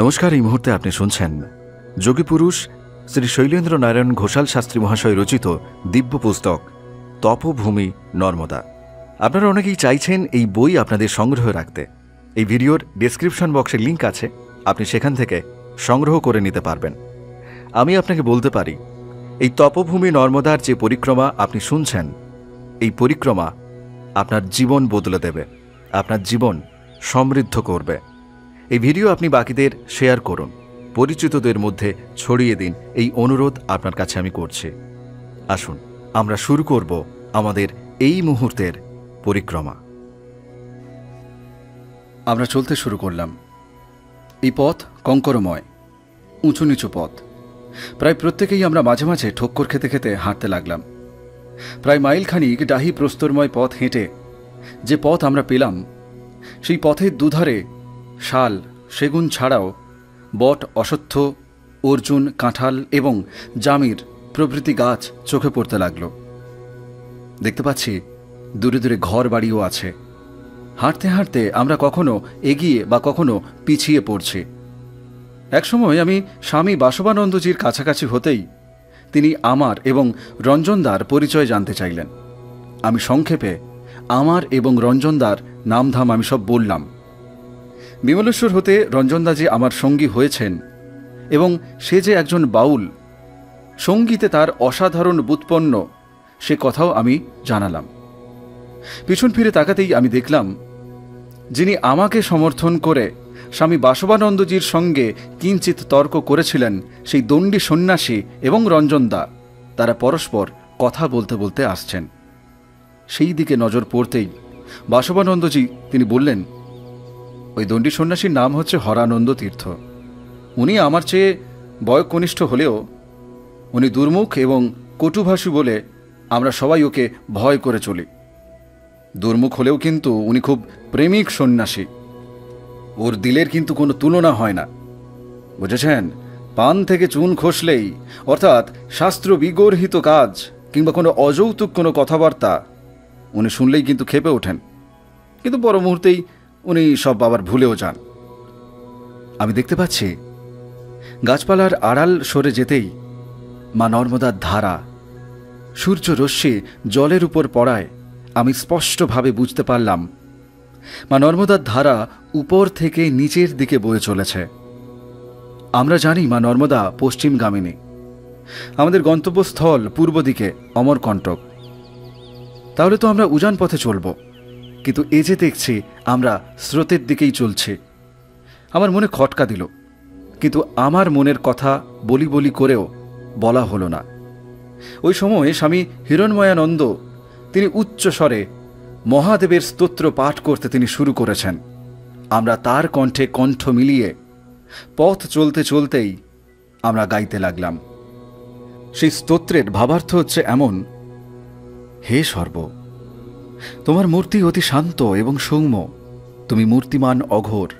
নমস্কার। এই মুহূর্তে আপনি শুনছেন যোগী পুরুষ শ্রী শৈলেন্দ্র নারায়ণ ঘোষাল শাস্ত্রী মহাশয় রচিত দিব্য পুস্তক তপভূমি নর্মদা। আপনারা অনেকেই চাইছেন এই বই আপনাদের সংগ্রহ রাখতে। এই ভিডিওর ডেসক্রিপশন বক্সে লিঙ্ক আছে, আপনি সেখান থেকে সংগ্রহ করে নিতে পারবেন। আমি আপনাকে বলতে পারি, এই তপভূমি নর্মদার যে পরিক্রমা আপনি শুনছেন, এই পরিক্রমা আপনার জীবন বদলে দেবে, আপনার জীবন সমৃদ্ধ করবে। এই ভিডিও আপনি বাকিদের শেয়ার করুন, পরিচিতদের মধ্যে ছড়িয়ে দিন, এই অনুরোধ আপনার কাছে আমি করছি। আসুন আমরা শুরু করব আমাদের এই মুহূর্তের পরিক্রমা। আমরা চলতে শুরু করলাম। এই পথ কঙ্করময়, উঁচু নিচু পথ। প্রায় প্রত্যেকেই আমরা মাঝে মাঝে ঠক্কর খেতে খেতে হাঁটতে লাগলাম। প্রায় মাইলখানিক ডাহি প্রস্তরময় পথ হেঁটে যে পথ আমরা পেলাম, সেই পথের দুধারে শাল, সেগুন ছাড়াও বট, অশ্বত্থ, অর্জুন, কাঁঠাল এবং জামির প্রভৃতি গাছ চোখে পড়তে লাগল। দেখতে পাচ্ছি দূরে দূরে ঘর বাড়িও আছে। হাঁটতে হাঁটতে আমরা কখনো এগিয়ে বা কখনো পিছিয়ে পড়ছি। একসময় আমি স্বামী বাসবানন্দজির কাছাকাছি হতেই তিনি আমার এবং রঞ্জনদার পরিচয় জানতে চাইলেন। আমি সংক্ষেপে আমার এবং রঞ্জনদার নামধাম আমি সব বললাম। বিমলেশ্বর হতে রঞ্জনদাজি আমার সঙ্গী হয়েছেন এবং সে যে একজন বাউল, সঙ্গীতে তার অসাধারণ ব্যুৎপন্ন, সে কথাও আমি জানালাম। পিছন ফিরে তাকাতেই আমি দেখলাম, যিনি আমাকে সমর্থন করে স্বামী বাসবানন্দজির সঙ্গে কিঞ্চিত তর্ক করেছিলেন, সেই দণ্ডী সন্ন্যাসী এবং রঞ্জনদা, তারা পরস্পর কথা বলতে বলতে আসছেন। সেই দিকে নজর পড়তেই বাসবানন্দজি তিনি বললেন, ওই দণ্ডী সন্ন্যাসীর নাম হচ্ছে হরানন্দ তীর্থ। উনি আমার চেয়ে বয়কনিষ্ঠ হলেও উনি দুর্মুখ এবং কটুভাষী বলে আমরা সবাই ওকে ভয় করে চলি। দুর্মুখ হলেও কিন্তু উনি খুব প্রেমিক সন্ন্যাসী। ওর দিলের কিন্তু কোনো তুলনা হয় না, বুঝেছেন? পান থেকে চুন খসলেই, অর্থাৎ শাস্ত্র বিগর্হিত কাজ কিংবা কোনো অযৌতুক কোনো কথাবার্তা উনি শুনলেই কিন্তু ক্ষেপে ওঠেন, কিন্তু পর মুহূর্তেই উনি সব আবার ভুলেও যান। আমি দেখতে পাচ্ছি গাছপালার আড়াল সরে যেতেই মা নর্মদার ধারা, সূর্য রশ্মি জলের উপর পড়ায় আমি স্পষ্টভাবে বুঝতে পারলাম মা নর্মদার ধারা উপর থেকে নিচের দিকে বয়ে চলেছে। আমরা জানি মা নর্মদা পশ্চিমগামিনী, আমাদের গন্তব্যস্থল পূর্ব দিকে অমরকণ্টক। তাহলে তো আমরা উজান পথে চলব, কিন্তু এ যে দেখছি আমরা স্রোতের দিকেই চলছি। আমার মনে খটকা দিল, কিন্তু আমার মনের কথা বলি বলি করেও বলা হলো না। ওই সময়ে স্বামী হিরণময়ানন্দ তিনি উচ্চ স্বরে মহাদেবের স্তোত্র পাঠ করতে তিনি শুরু করেছেন। আমরা তার কণ্ঠে কণ্ঠ মিলিয়ে পথ চলতে চলতেই আমরা গাইতে লাগলাম। সেই স্তোত্রের ভাবার্থ হচ্ছে এমন: হে সর্ব, তোমার মূর্তি অতি শান্ত এবং সৌম্য, তুমি মূর্তিমান অঘোর।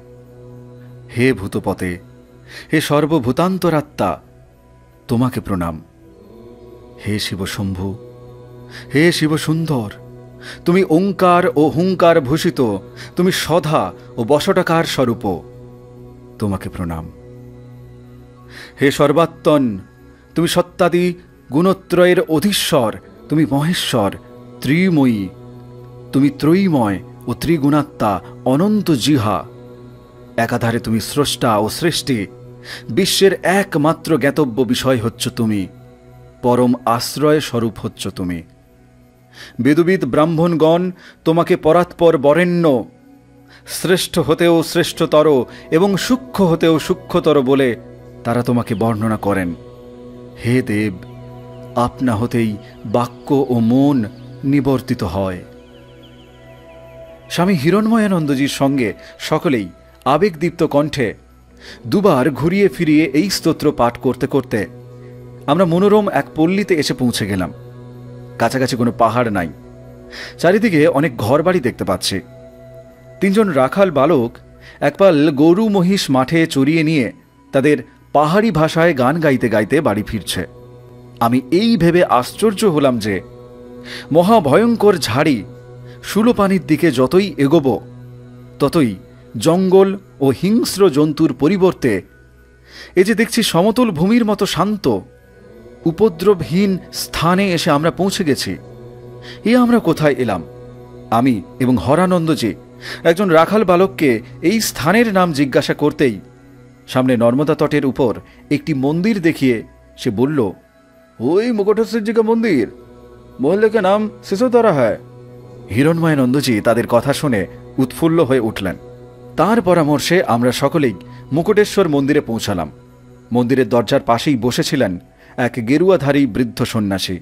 হে ভূতপতে, হে সর্বভূতান্তরাত্মা, তোমাকে প্রণাম। হে শিবশম্ভু, হে শিবসুন্দর, তুমি ওঙ্কার ও হুঙ্কার ভূষিত, তুমি সধা ও বশটাকার স্বরূপ, তোমাকে প্রণাম। হে সর্বাত্মন, তুমি সত্যাদি গুণত্রয়ের অধীশ্বর, তুমি মহেশ্বর, ত্রিময়ী, তুমি ত্রয়ীময় ও ত্রিগুণাত্মা, অনন্ত জিহা। একাধারে তুমি স্রষ্টা ও সৃষ্টি, বিশ্বের একমাত্র জ্ঞাতব্য বিষয় হচ্ছ তুমি, পরম আশ্রয় স্বরূপ হচ্ছ তুমি। বেদবিদ ব্রাহ্মণগণ তোমাকে পরাৎপর বরেণ্য, শ্রেষ্ঠ হতেও শ্রেষ্ঠতর এবং সূক্ষ্ম হতেও সূক্ষ্মতর বলে তারা তোমাকে বর্ণনা করেন। হে দেব, আপনা হতেই বাক্য ও মন নিবর্তিত হয়। স্বামী হিরণময়ানন্দজির সঙ্গে সকলেই আবেগদীপ্ত কণ্ঠে দুবার ঘুরিয়ে ফিরিয়ে এই স্তোত্র পাঠ করতে করতে আমরা মনোরম এক পল্লীতে এসে পৌঁছে গেলাম। কাছাকাছি কোনো পাহাড় নাই, চারিদিকে অনেক ঘরবাড়ি দেখতে পাচ্ছি। তিনজন রাখাল বালক একপাল গরু মহিষ মাঠে চড়িয়ে নিয়ে তাদের পাহাড়ি ভাষায় গান গাইতে গাইতে বাড়ি ফিরছে। আমি এই ভেবে আশ্চর্য হলাম যে মহাভয়ঙ্কর ঝাড়ি সুলোপানির দিকে যতই এগোব ততই জঙ্গল ও হিংস্র জন্তুর পরিবর্তে এই যে দেখছি সমতল ভূমির মতো শান্ত উপদ্রবহীন স্থানে এসে আমরা পৌঁছে গেছি। এ আমরা কোথায় এলাম? আমি এবং হরানন্দজি একজন রাখাল বালককে এই স্থানের নাম জিজ্ঞাসা করতেই সামনে নর্মদা তটের উপর একটি মন্দির দেখিয়ে সে বলল, ওই মুকুটেশ্বর জি কা মন্দির, মোহল্লে কে নাম সিসোদারা হ্যায়। হিরণময়ানন্দজি তাদের কথা শুনে উৎফুল্ল হয়ে উঠলেন। তার পরামর্শে আমরা সকলেই মুকুটেশ্বর মন্দিরে পৌঁছালাম। মন্দিরের দরজার পাশেই বসেছিলেন এক গেরুয়াধারী বৃদ্ধ সন্ন্যাসী।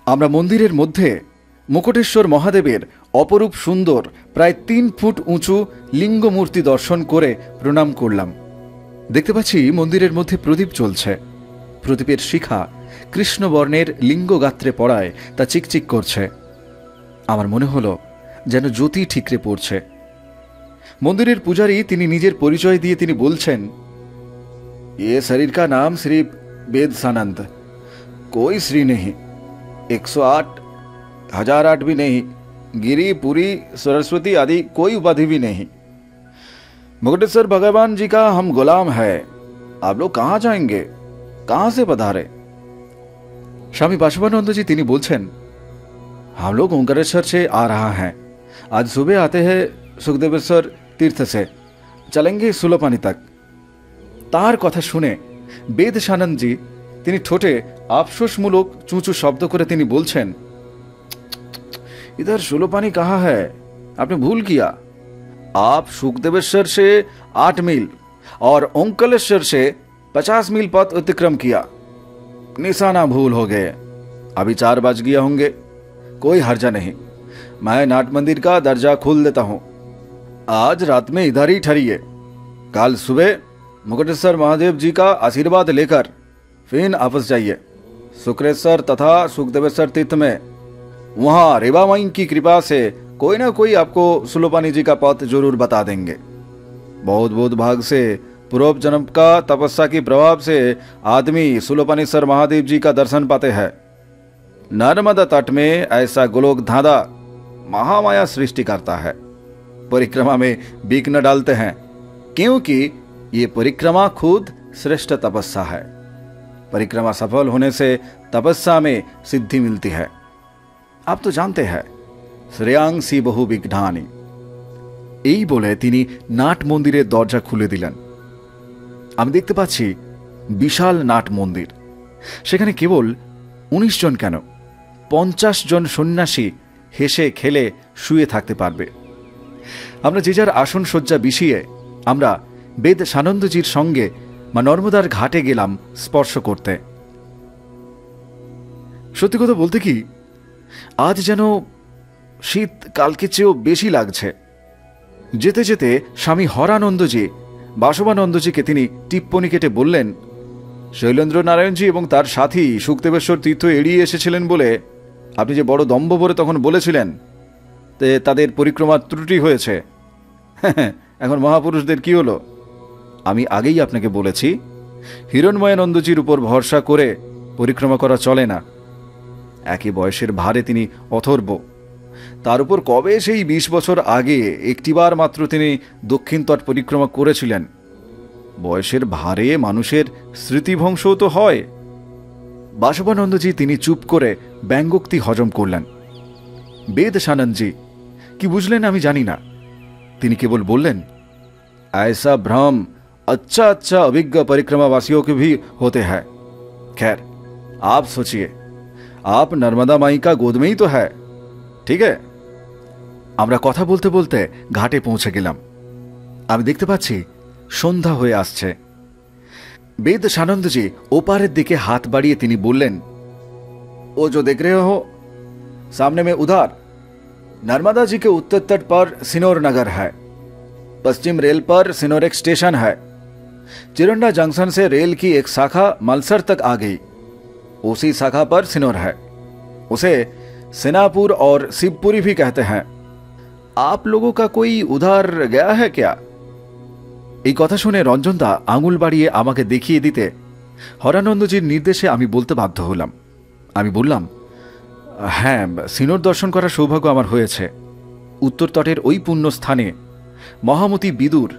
আমরা মন্দিরের মধ্যে মুকুটেশ্বর মহাদেবের অপরূপ সুন্দর প্রায় 3 ফুট উঁচু লিঙ্গমূর্তি দর্শন করে প্রণাম করলাম। দেখতে পাচ্ছি মন্দিরের মধ্যে প্রদীপ জ্বলছে। প্রদীপের শিখা কৃষ্ণবর্ণের লিঙ্গগাত্রে পড়ায় তা চিকচিক করছে। আমার মনে হলো যেন জ্যোতি ঠিকরে পড়ছে। মন্দিরের পূজারী তিনি নিজের পরিচয় দিয়ে তিনি বলছেন, ये शरीर का नाम श्री वेद सानंद, कोई श्री नहीं, 108, 1008 भी नहीं, गिरी पुरी सरस्वती आदि कोई उपाधि भी नहीं। मुकुटेश्वर भगवान जी का हम गुलाम है। आप लोग कहाँ जाएंगे, कहाँ से पधारे? स्वामी बासवानंद जी তিনি বলছেন, हम लोग ओंकारेश्वर से आ रहा हैं। आज सुबह आते हैं सुखदेवेश्वर तीर्थ से, चलेंगे सुलोपानी तक। তার কথা শুনে বেদ সানন্দজি তিনি ঠোঁটে আফসোসমূলক চুঁচু শব্দ করে তিনি বলছেন, इधर सुलोपानी कहाँ है? आपने भूल किया। आप सुखदेवेश्वर से 8 मील और ओंकारेश्वर से 50 मील पथ अतिक्रम किया। निशाना भूल हो गए। अभी 4 बज गया होंगे। कोई हर्जा नहीं, मैं नाट मंदिर का दरजा खोल देता हूँ। आज रात में इधर ही ठहरिए। कल सुबह मुकुटेश्वर महादेव जी का आशीर्वाद लेकर फिर वापस जाइए शुक्रेश्वर तथा सुखदेवेश्वर तीर्थ में। वहाँ रेवा माई की कृपा से कोई ना कोई आपको सुलोपानी जी का पथ जरूर बता देंगे। बहुत बहुत भाग से पूर्व जन्म का तपस्या के प्रभाव से आदमी सुलोपानीश्वर महादेव जी का दर्शन पाते हैं। नर्मदा तट में ऐसा गोलोक धांधा महामाया सृष्टि करता है। परिक्रमा में विघ्न डालते हैं, क्योंकि ये परिक्रमा खुद श्रेष्ठ तपस्या है। परिक्रमा सफल होने से तपस्या में सिद्धि मिलती है। आप तो जानते हैं, श्रेयांसी बहु विघ्नानि। এই বলে তিনি নাট মন্দিরের দরজা খুলে দিলেন। আমি দেখতে পাচ্ছি বিশাল নাট মন্দির। সেখানে কেবল 19 জন কেন, 50 জন সন্ন্যাসী হেসে খেলে শুয়ে থাকতে পারবে। আমরা যে যার আসন সজ্জা বিছিয়ে আমরা বেদ সানন্দজির সঙ্গে মা নর্মদার ঘাটে গেলাম স্পর্শ করতে। সত্যি কথা বলতে কি, আজ যেন শীত কালকে চেয়েও বেশি লাগছে। যেতে যেতে স্বামী হরানন্দজি বাসবানন্দজিকে তিনি টিপ্পনী কেটে বললেন, শৈলেন্দ্র নারায়ণজি এবং তার সাথী সুখদেবেশ্বর তীর্থ এড়িয়ে এসেছিলেন বলে আপনি যে বড় দম্ভ ভরে তখন বলেছিলেন তাদের পরিক্রমার ত্রুটি হয়েছে। এখন মহাপুরুষদের কি হলো? আমি আগেই আপনাকে বলেছি, হিরণময়ানন্দজির উপর ভরসা করে পরিক্রমা করা চলে না। একই বয়সের ভারে তিনি অথর্ব। তার উপর কবে সেই 20 বছর আগে একটিবার মাত্র তিনি দক্ষিণ তট পরিক্রমা করেছিলেন। বয়সের ভারে মানুষের স্মৃতিভংশও তো হয়। বাসবানন্দজি তিনি চুপ করে ব্যঙ্গোক্তি হজম করলেন। বেদ সানন্দজি কি বুঝলেন আমি জানি না। তিনি কেবল বললেন, ऐसा भ्रम अच्छा अच्छा अभिज्ञ परिक्रमावासियों के भी होते हैं। खैर, आप सोचिए, आप नर्मदा माई का गोद में ही तो है, ठीक है। আমরা কথা বলতে বলতে ঘাটে পৌঁছে গেলাম। আমি দেখতে পাচ্ছি সন্ধ্যা হয়ে আসছে। বেদ সানন্দজি ওপারের দিকে হাত বাড়িয়ে তিনি বললেন, वो जो देख रहे हो सामने में उधर नर्मदा जी के उत्तर तट पर सिनोर नगर है। पश्चिम रेल पर सिनोर एक स्टेशन है। चिरंडा जंक्शन से रेल की एक शाखा मलसर तक आ गई। उसी शाखा पर सिनोर है। उसे सेनापुर और शिवपुरी भी कहते हैं। आप लोगों का कोई उधर गया है क्या? এই কথা শুনে রঞ্জনদা আঙুল বাড়িয়ে আমাকে দেখিয়ে দিতে হরানন্দজির নির্দেশে আমি বলতে বাধ্য হলাম। আমি বললাম, হ্যাঁ, সিনোর দর্শন করার সৌভাগ্য আমার হয়েছে। উত্তর তটের ওই পুণ্য স্থানে মহামতি বিদুর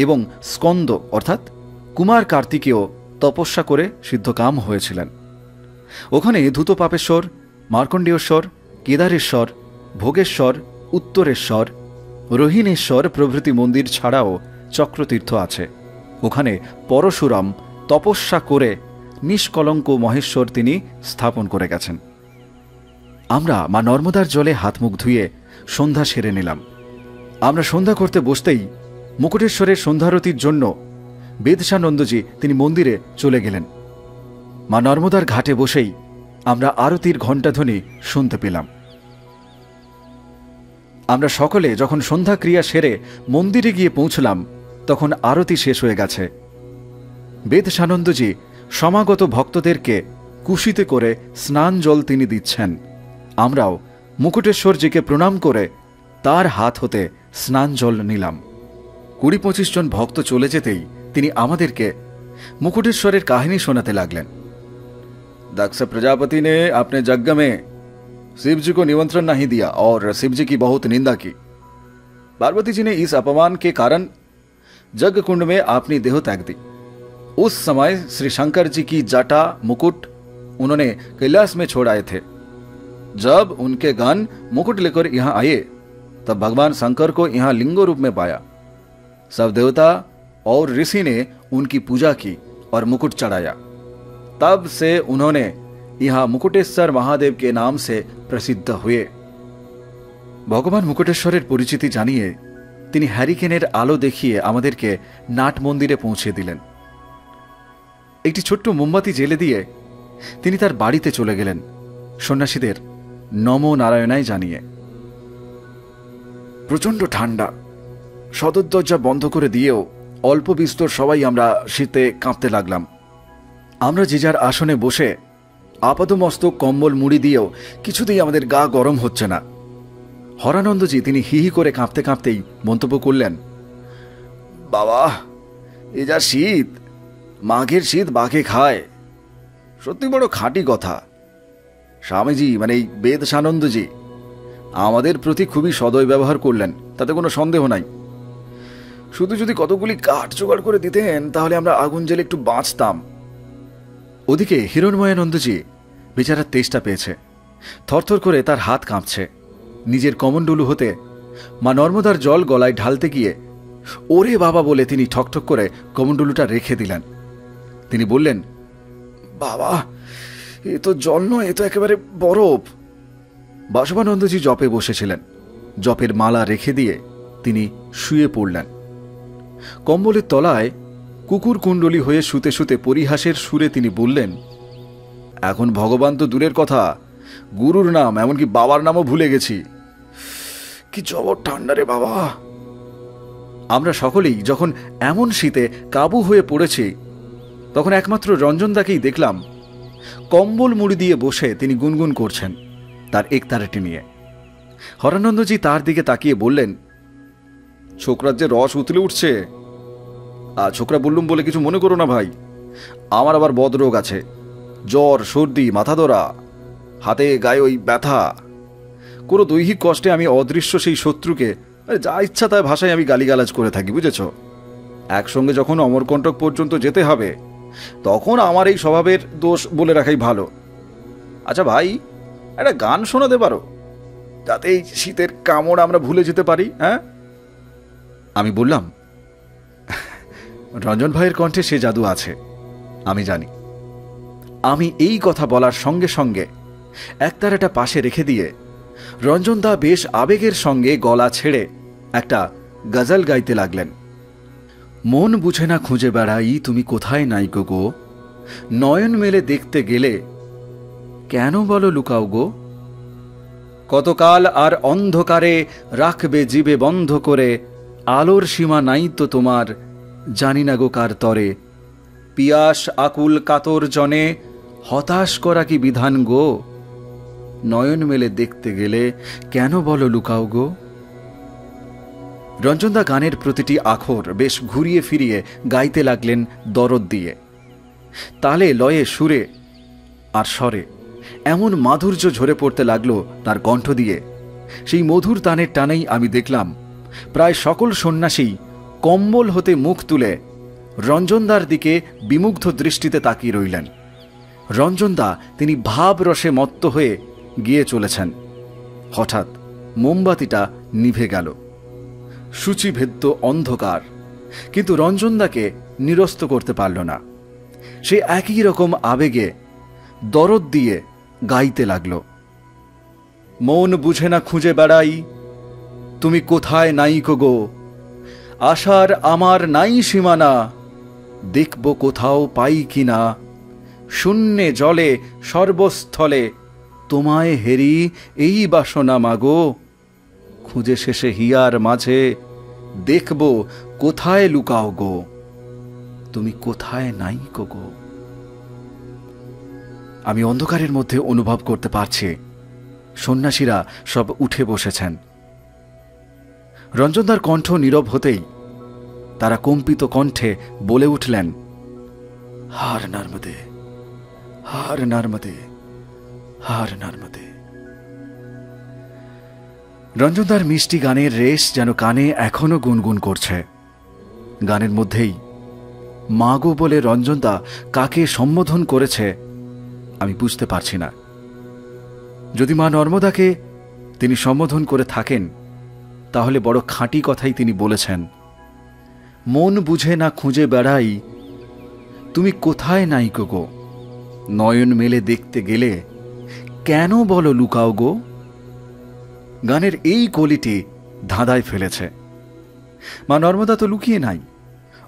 এবং স্কন্দ অর্থাৎ কুমার কার্তিকেয় তপস্যা করে সিদ্ধকাম হয়েছিলেন। ওখানে ধূতপাপেশ্বর, মার্কণ্ডেশ্বর, কেদারেশ্বর, ভোগেশ্বর, উত্তরেশ্বর, রোহিণেশ্বর প্রভৃতি মন্দির ছাড়াও চক্রতীর্থ আছে। ওখানে পরশুরাম তপস্যা করে নিষ্কলঙ্ক মহেশ্বর তিনি স্থাপন করে গেছেন। আমরা মা নর্মদার জলে হাত মুখ ধুয়ে সন্ধ্যা সেরে নিলাম। আমরা সন্ধ্যা করতে বসতেই মুকুটেশ্বরের সন্ধ্যারতির জন্য বেদশানন্দজি তিনি মন্দিরে চলে গেলেন। মা নর্মদার ঘাটে বসেই আমরা আরতির ঘণ্টাধ্বনি শুনতে পেলাম। আমরা সকলে যখন সন্ধ্যা ক্রিয়া সেরে মন্দিরে গিয়ে পৌঁছলাম তখন আরতি শেষ হয়ে গেছে। বেদশানন্দজি সমাগত ভক্তদেরকে কুশিতে করে স্নান জল তিনি দিচ্ছেন। আমরাও মুকুটেশ্বরজিকে প্রণাম করে তার হাত হতে স্নান জল নিলাম। 20-25 জন ভক্ত চলে যেতেই তিনি আমাদেরকে मुकुटेश्वरेर कहानी सुनाते लागलेन। दक्ष प्रजापति ने अपने यज्ञ में शिव जी को निमंत्रण नहीं दिया और शिव जी की बहुत निंदा की। पार्वती जी ने इस अपमान के कारण यज्ञ कुंड में अपनी देह त्याग दी। उस समय श्री शंकर जी की जटा मुकुट उन्होंने कैलाश में छोड़ आए थे। जब उनके गण मुकुट लेकर यहाँ आए तब भगवान शंकर को यहाँ लिंगो रूप में पाया। सब देवता और ऋषि ने उनकी पूजा की और मुकुट चढ़ाया। तब से उन्होंने यहाँ मुकुटेश्वर महादेव के नाम से प्रसिद्ध हुए। भगवान मुकुटेश्वरेर परिचिति जानिए তিনি হ্যারিকেনের আলো দেখিয়ে আমাদেরকে নাট মন্দিরে পৌঁছে দিলেন। একটি ছোট্ট মোমবাতি জ্বেলে দিয়ে তিনি তার বাড়িতে চলে গেলেন সন্ন্যাসীদের নমো নারায়ণায় জানিয়ে। প্রচণ্ড ঠান্ডা, সদর দরজা বন্ধ করে দিয়েও অল্প বিস্তর সবাই আমরা শীতে কাঁপতে লাগলাম। আমরা যে যার আসনে বসে আপাতমস্তক কম্বল মুড়ি দিয়েও কিছুতেই আমাদের গা গরম হচ্ছে না। হরানন্দজি তিনি হি হি করে কাঁপতে কাঁপতেই মন্তব্য করলেন, বাবা এ যা শীত, মাঘের শীত বাঘে খায়, সত্যি বড় খাঁটি কথা। স্বামীজি মানে এই বেদশানন্দজি আমাদের প্রতি খুবই সদয় ব্যবহার করলেন, তাতে কোনো সন্দেহ নাই। শুধু যদি কতগুলি কাঠ জোগাড় করে দিতেন তাহলে আমরা আগুন জ্বেলে একটু বাঁচতাম। ওদিকে হিরণময়ানন্দজি বেচারা তেষ্টা পেয়েছে, থরথর করে তার হাত কাঁপছে। নিজের কমণ্ডলু হতে মা নর্মদার জল গলায় ঢালতে গিয়ে ওরে বাবা বলে তিনি ঠকঠক করে কমণ্ডলুটা রেখে দিলেন। তিনি বললেন, বাবা এ তো জল নয়, এ তো একেবারে বরফ। বাসবানন্দজি জপে বসেছিলেন। জপের মালা রেখে দিয়ে তিনি শুয়ে পড়লেন। কম্বলের তলায় কুকুর কুণ্ডলী হয়ে শুতে শুতে পরিহাসের সুরে তিনি বললেন, এখন ভগবান তো দূরের কথা, গুরুর নাম এমনকি বাবার নামও ভুলে গেছি। কি জবর ঠান্ডা রে বাবা। আমরা সকলেই যখন এমন শীতে কাবু হয়ে পড়েছি তখন একমাত্র রঞ্জনদাকেই দেখলাম কম্বল মুড়ি দিয়ে বসে তিনি গুনগুন করছেন তার একতারাটি নিয়ে। হরানন্দজি তার দিকে তাকিয়ে বললেন, ছোকরার যে রস উতলে উঠছে। আর ছোকরা বললুম বলে কিছু মনে করো না ভাই, আমার আবার বদরোগ আছে, জ্বর, সর্দি, মাথা ধরা, হাতে গায়ে ওই ব্যথা। কোনো দৈহিক কষ্টে আমি অদৃশ্য সেই শত্রুকে যা ইচ্ছা তাই ভাষায় আমি গালিগালাজ করে থাকি, বুঝেছ। একসঙ্গে যখন অমরকণ্টক পর্যন্ত যেতে হবে তখন আমার এই স্বভাবের দোষ বলে রাখাই ভালো। আচ্ছা ভাই, একটা গান শোনাতে পারো যাতে এই শীতের কামড় আমরা ভুলে যেতে পারি? হ্যাঁ, আমি বললাম, রঞ্জন ভাইয়ের কণ্ঠে সে জাদু আছে, আমি জানি। আমি এই কথা বলার সঙ্গে সঙ্গে একতারাটা পাশে রেখে দিয়ে রঞ্জনদা বেশ আবেগের সঙ্গে গলা ছেড়ে একটা গজল গাইতে লাগলেন। মন বুঝে না খুঁজে বেড়াই তুমি কোথায় নাইকো গো, নয়ন মেলে দেখতে গেলে কেন বলো লুকাও গো। কতকাল আর অন্ধকারে রাখবে জীবে বন্ধ করে, আলোর সীমা নাই তো তোমার জানি না গো কার তরে। পিয়াস আকুল কাতর জনে হতাশ করা কি বিধান গো, নয়ন মেলে দেখতে গেলে কেন বলো লুকাও গো। রঞ্জনদা গানের প্রতিটি আখর বেশ ঘুরিয়ে ফিরিয়ে গাইতে লাগলেন দরদ দিয়ে। তালে লয়ে সুরে আর স্বরে এমন মাধুর্য ঝরে পড়তে লাগলো তার কণ্ঠ দিয়ে। সেই মধুর তানের টানেই আমি দেখলাম প্রায় সকল সন্ন্যাসী কম্বল হতে মুখ তুলে রঞ্জনদার দিকে বিমুগ্ধ দৃষ্টিতে তাকিয়ে রইলেন। রঞ্জনদা তিনি ভাব রসে মত্ত হয়ে গিয়ে চলেছেন। হঠাৎ মোমবাতিটা নিভে গেল। সূচিভেদ্য অন্ধকার, কিন্তু রঞ্জনদাকে নিরস্ত করতে পারল না। সে একই রকম আবেগে দরদ দিয়ে গাইতে লাগল। মন বুঝে না খুঁজে বেড়াই, তুমি কোথায় নাইকো গো, আশার আমার নাই সীমানা, দেখব কোথাও পাই কিনা, শূন্যে জলে সর্বস্থলে তোমায় হেরি এই বাসনা মাগো, খুঁজে শেষে হিয়ার মাঝে দেখব কোথায় লুকাও গো, তুমি কোথায় নাইকো গো। আমি অন্ধকারের মধ্যে অনুভব করতে পারছি সন্ন্যাসীরা সব উঠে বসেছেন। রঞ্জনদার কণ্ঠ নীরব হতেই তারা কম্পিত কণ্ঠে বলে উঠলেন, হার নর্মদে, হার নর্মদে, হার নর্মদে। রঞ্জনদার মিষ্টি গানের রেশ যেন কানে এখনো গুনগুন করছে। গানের মধ্যেই মাগো বলে রঞ্জনদা কাকে সম্বোধন করেছে আমি বুঝতে পারছি না। যদি মা নর্মদাকে তিনি সম্বোধন করে থাকেন তাহলে বড় খাঁটি কথাই তিনি বলেছেন। মন বুঝে না খুঁজে বেড়াই, তুমি কোথায় নাইকো গো, নয়ন মেলে দেখতে গেলে কেন বলো লুকাও গো। গানের এই কলিটি ধাঁধায় ফেলেছে। মা নর্মদা তো লুকিয়ে নাই।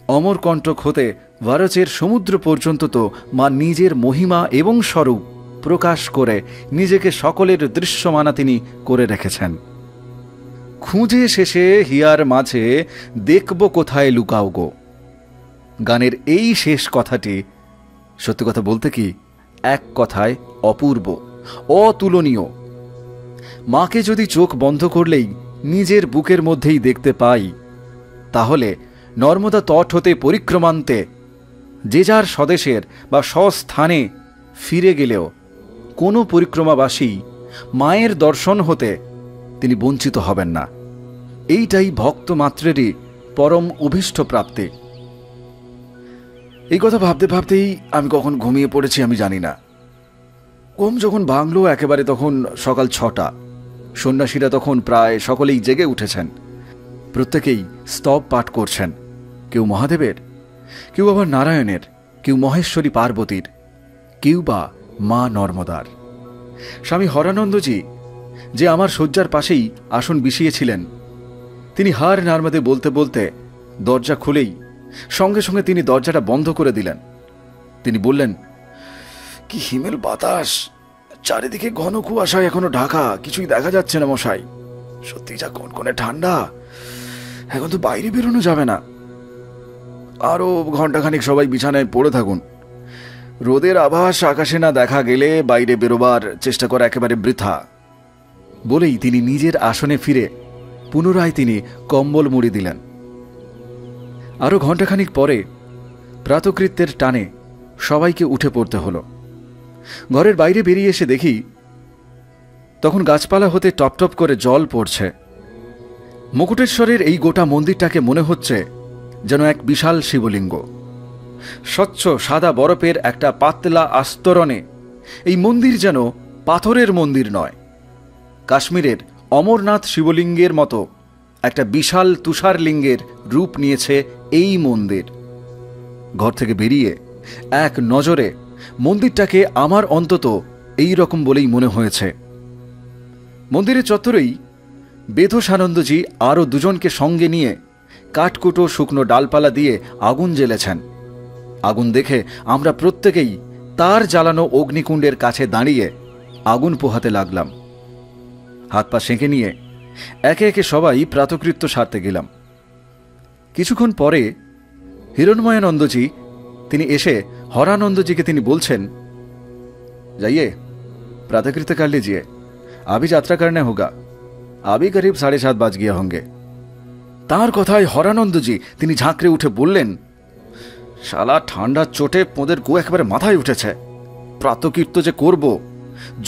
অমরকণ্টক হতে ভারতের সমুদ্র পর্যন্ত তো মা নিজের মহিমা এবং স্বরূপ প্রকাশ করে নিজেকে সকলের দৃশ্যমানা তিনি করে রেখেছেন। খুঁজে শেষে হিয়ার মাঝে দেখব কোথায় লুকাও গো। গানের এই শেষ কথাটি সত্যি কথা বলতে কি এক কথায় অপূর্ব, অতুলনীয়। মাকে যদি চোখ বন্ধ করলেই নিজের বুকের মধ্যেই দেখতে পাই, তাহলে নর্মদা তট হতে পরিক্রমান্তে যে যার স্বদেশের বা স্বস্থানে ফিরে গেলেও কোনো পরিক্রমাবাসী মায়ের দর্শন হতে তিনি বঞ্চিত হবেন না। এইটাই ভক্ত মাত্রেরই পরম অভীষ্ট প্রাপ্তি। এই কথা ভাবতে ভাবতেই আমি কখন ঘুমিয়ে পড়েছি আমি জানি না। ঘুম যখন ভাঙল একেবারে তখন সকাল 6টা। সন্ন্যাসীরা তখন প্রায় সকলেই জেগে উঠেছেন। প্রত্যেকেই স্তব পাঠ করছেন, কেউ মহাদেবের, কেউ আবার নারায়ণের, কেউ মহেশ্বরী পার্বতীর, কেউ বা মা নর্মদার। স্বামী হরানন্দজি যে আমার শয্যার পাশেই আসন বিছিয়েছিলেন, তিনি হার নর্মদে বলতে বলতে দরজা খুলেই সঙ্গে সঙ্গে তিনি দরজাটা বন্ধ করে দিলেন। তিনি বললেন, কি হিমেল বাতাস, চারিদিকে ঘন কুয়াশায় এখনো ঢাকা, কিছুই দেখা যাচ্ছে না মশাই। সত্যি যা কনকনে ঠান্ডা, এখন তো বাইরে বেরোনো যাবে না। আরো ঘন্টাখানিক সবাই বিছানায় পড়ে থাকুন। রোদের আভাস আকাশে না দেখা গেলে বাইরে বেরোবার চেষ্টা করা একেবারে বৃথা। বলেই তিনি নিজের আসনে ফিরে পুনরায় তিনি কম্বল মুড়ি দিলেন। আরো ঘণ্টাখানিক পরে প্রাতকৃত্যের টানে সবাইকে উঠে পড়তে হলো। ঘরের বাইরে বেরিয়ে এসে দেখি তখন গাছপালা হতে টপটপ করে জল পড়ছে। মুকুটেশ্বরের এই গোটা মন্দিরটাকে মনে হচ্ছে যেন এক বিশাল শিবলিঙ্গ। স্বচ্ছ সাদা বরফের একটা পাতলা আস্তরণে এই মন্দির যেন পাথরের মন্দির নয়, কাশ্মীরের অমরনাথ শিবলিঙ্গের মতো একটা বিশাল তুষারলিঙ্গের রূপ নিয়েছে এই মন্দির। ঘর থেকে বেরিয়ে এক নজরে মন্দিরটাকে আমার অন্তত এই রকম বলেই মনে হয়েছে। মন্দিরের চত্বরেই বেদসানন্দজি আরও দুজনকে সঙ্গে নিয়ে কাঠকুটো শুকনো ডালপালা দিয়ে আগুন জ্বেলেছেন। আগুন দেখে আমরা প্রত্যেকেই তার জ্বালানো অগ্নিকুণ্ডের কাছে দাঁড়িয়ে আগুন পোহাতে লাগলাম। হাত পা সেঁকে নিয়ে একে একে সবাই প্রাতকৃত্য সারতে গেলাম। কিছুক্ষণ পরে হিরণময়ানন্দজি তিনি এসে হরানন্দজিকে তিনি বলছেন, जाइए प्रातःकृत्य कर लीजिए, अभी यात्रा करने होगा, अभी करीब 7:30 बज गए होंगे। তার কথায় হরানন্দজি তিনি ঝাঁকড়ে উঠে বললেন, শালা ঠান্ডার চোটে পোঁদের গো একেবারে মাথায় উঠেছে। প্রাতকৃত্য যে করব,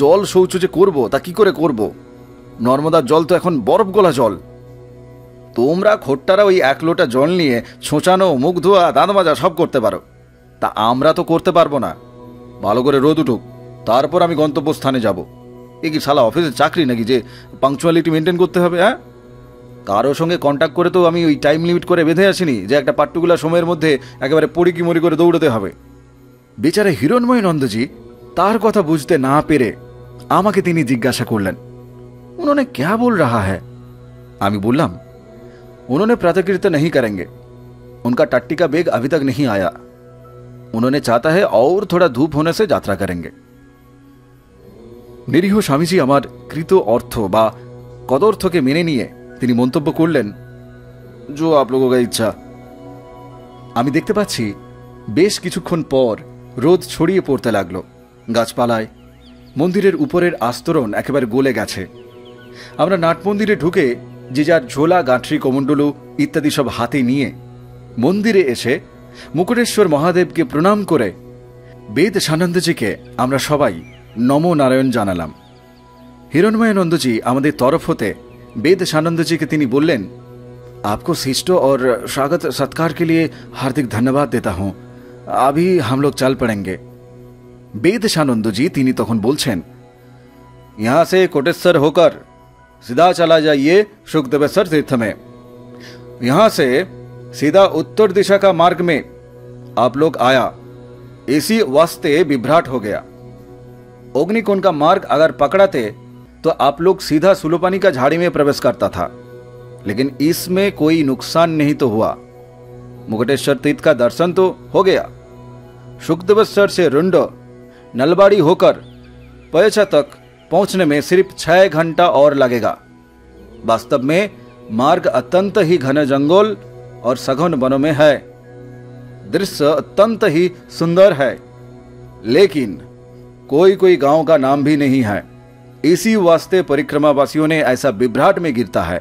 জল শৌচ যে করব, তা কি করে করব? নর্মদার জল তো এখন বরফ গলা জল। তোমরা খোট্টারা ওই 1 লোটা জল নিয়ে ছোঁচানো, মুখ ধোয়া, দাঁত মাজা সব করতে পারো, তা আমরা তো করতে পারবো না। ভালো করে রোদ উঠুক, তারপর আমি গন্তব্যস্থানে যাব। এ কি শালা অফিসের চাকরি নাকি যে পাংচুয়ালিটি মেনটেন করতে হবে? হ্যাঁ, কারোর সঙ্গে কন্ট্যাক্ট করে তো আমি ওই টাইম লিমিট করে বেঁধে আসিনি যে একটা পার্টিকুলার সময়ের মধ্যে একেবারে পড়ি কি মরি করে দৌড়াতে হবে। বেচারা হিরণময় নন্দজি তার কথা বুঝতে না পেরে আমাকে তিনি জিজ্ঞাসা করলেন, উन्होंने क्या बोल रहा है? আমি বললাম, उन्होंने प्रातःकृत्य नहीं करेंगे, उनका टट्टी का बेग अभी तक नहीं आया, उन्होंने चाहता है और थोड़ा धूप होने से यात्रा करेंगे। নিরীহ স্বামীজি আমার কৃত অর্থ বা কদর্থকে মেনে নিয়ে তিনি মন্তব্য করলেন, जो आप लोगों का इच्छा। আমি দেখতে পাচ্ছি বেশ কিছুক্ষণ পর রোদ ছড়িয়ে পড়তে লাগলো। গাছপালায় মন্দিরের উপরের আস্তরণ একেবারে গলে গেছে। আমরা নাট মন্দিরে ঢুকে যে যার ঝোলা, গাঁঠরি, কমণ্ডলু ইত্যাদি সব হাতে নিয়ে মন্দিরে এসে মুকুটেশ্বর মহাদেবকে প্রণাম করে বেদ সানন্দজিকে আমরা সবাই নমো নারায়ণ জানালাম। হিরণময় নন্দজি আমাদের তরফ হতে বেদ সানন্দজিকে তিনি বললেন, आपको शिष्ट और स्वागत सत्कार के लिए हार्दिक धन्यवाद देता हूं, अभी हम लोग चल पड़ेंगे। বেদ সানন্দজি তিনি তখন বলছেন, यहां से कोटेश्वर होकर सीधा चला जाइए शुकदेवेश्वर तीर्थ में, यहां से सीधा उत्तर दिशा का मार्ग में आप लोग आया, इसी वास्ते विभ्राट हो गया। अग्निकुंड का मार्ग अगर पकड़ाते तो आप लोग सीधा सुलोपानी का झाड़ी में प्रवेश करता था, लेकिन इसमें कोई नुकसान नहीं तो हुआ। मुकुटेश्वर तीर्थ का दर्शन तो हो गया। शुकदेवेश्वर से रुंड नलबाड़ी होकर पयचा तक पहुंचने में सिर्फ 6 घंटा और लगेगा। वास्तव में मार्ग अत्यंत ही घने जंगल और सघन वनों में है। दृश्य अत्यंत ही सुंदर है, लेकिन कोई कोई गांव का नाम भी नहीं है। इसी वास्ते परिक्रमावासियों ने ऐसा विभ्राट में गिरता है।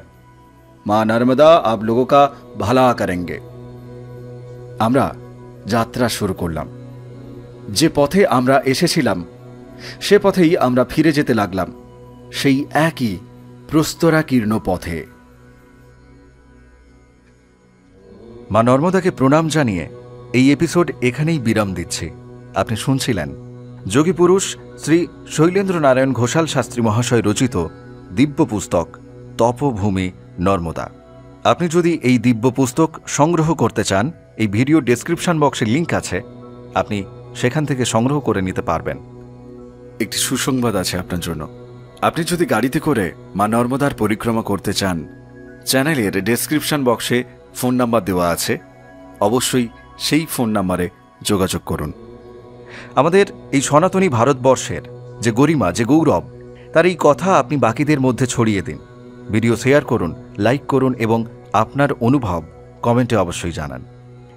मां नर्मदा आप लोगों का भला करेंगे। আমরা যাত্রা শুরু করলাম। যে পথে আমরা এসেছিলাম সে পথেই আমরা ফিরে যেতে লাগলাম, সেই একই প্রস্তরাকীর্ণ পথে। মা নর্মদাকে প্রণাম জানিয়ে এই এপিসোড এখানেই বিরাম দিচ্ছি। আপনি শুনছিলেন যোগী পুরুষ শ্রী শৈলেন্দ্র নারায়ণ ঘোষাল শাস্ত্রী মহাশয় রচিত দিব্য পুস্তক তপভূমি নর্মদা। আপনি যদি এই দিব্য পুস্তক সংগ্রহ করতে চান, এই ভিডিও ডেসক্রিপশন বক্সে লিংক আছে, আপনি সেখান থেকে সংগ্রহ করে নিতে পারবেন। একটি সুসংবাদ আছে আপনার জন্য। আপনি যদি গাড়িতে করে মা নর্মদার পরিক্রমা করতে চান, চ্যানেলের ডেসক্রিপশন বক্সে ফোন নাম্বার দেওয়া আছে, অবশ্যই সেই ফোন নাম্বারে যোগাযোগ করুন। আমাদের এই সনাতনী ভারতবর্ষের যে গরিমা, যে গৌরব, তার এই কথা আপনি বাকিদের মধ্যে ছড়িয়ে দিন। ভিডিও শেয়ার করুন, লাইক করুন এবং আপনার অনুভব কমেন্টে অবশ্যই জানান।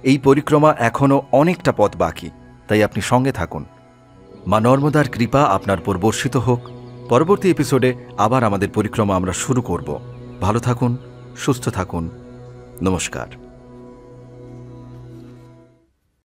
এই পরিক্রমা এখনও অনেকটা পথ বাকি, তাই আপনি সঙ্গে থাকুন। মা নর্মদার কৃপা আপনার উপর বর্ষিত হোক। পরবর্তী এপিসোডে আবার আমাদের পরিক্রমা আমরা শুরু করব। ভালো থাকুন, সুস্থ থাকুন। নমস্কার।